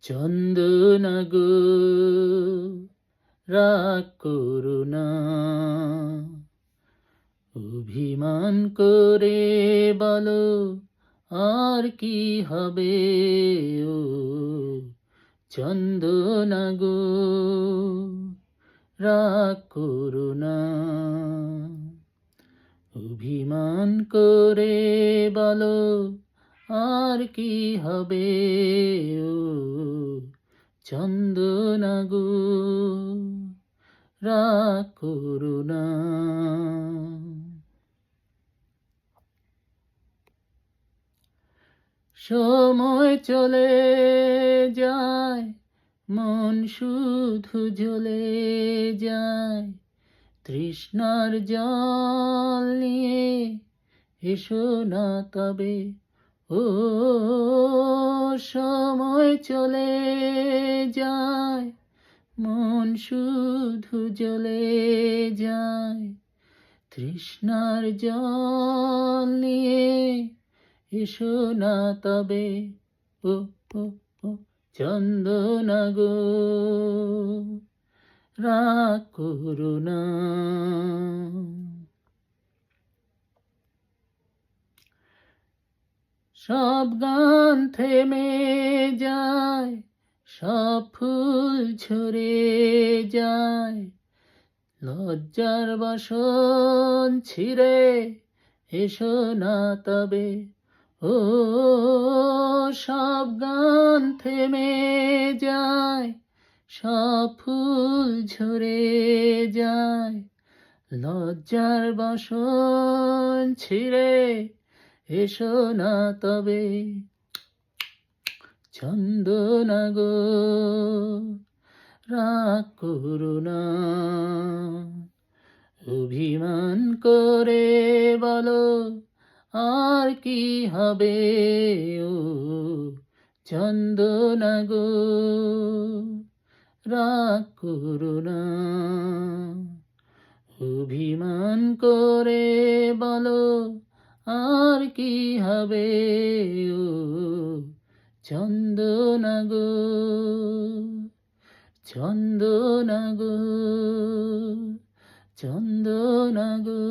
চন্দনা গো রাগ করো না, অভিমান করে বলো আর কি হবে। ও চন্দনা গো রাগ করো না, অভিমান করে বলো আর কি হবে। ও চন্দনা গো রাগ করো না। সময় চলে যায়, মন শুধু জ্বলে যায়, তৃষ্ণার জল নিয়ে এসো না তবে। ও সময় চলে যায়, মন শুধু জ্বলে যায়, তৃষ্ণার জল নিয়ে এসো না তবে। ও ও ও চন্দনা গো রাগ করো না। সব গান থেমে যায়, সব ফুল ঝরে যায়, লজ্জার বাসন ছিঁড়ে এসো না তবে। ও সব গান থেমে যায়, সব ফুল ঝরে যায়, লজ্জার বাসন ছিঁড়ে এসো না তবে। চন্দনা গো রাগ করো না, অভিমান করে বলো আর কি হবে। ও চন্দনা গো রাগ করো না, অভিমান করে বলো আর কি হবে। ও চন্দনা গো চন্দনা গো চন্দনা গো।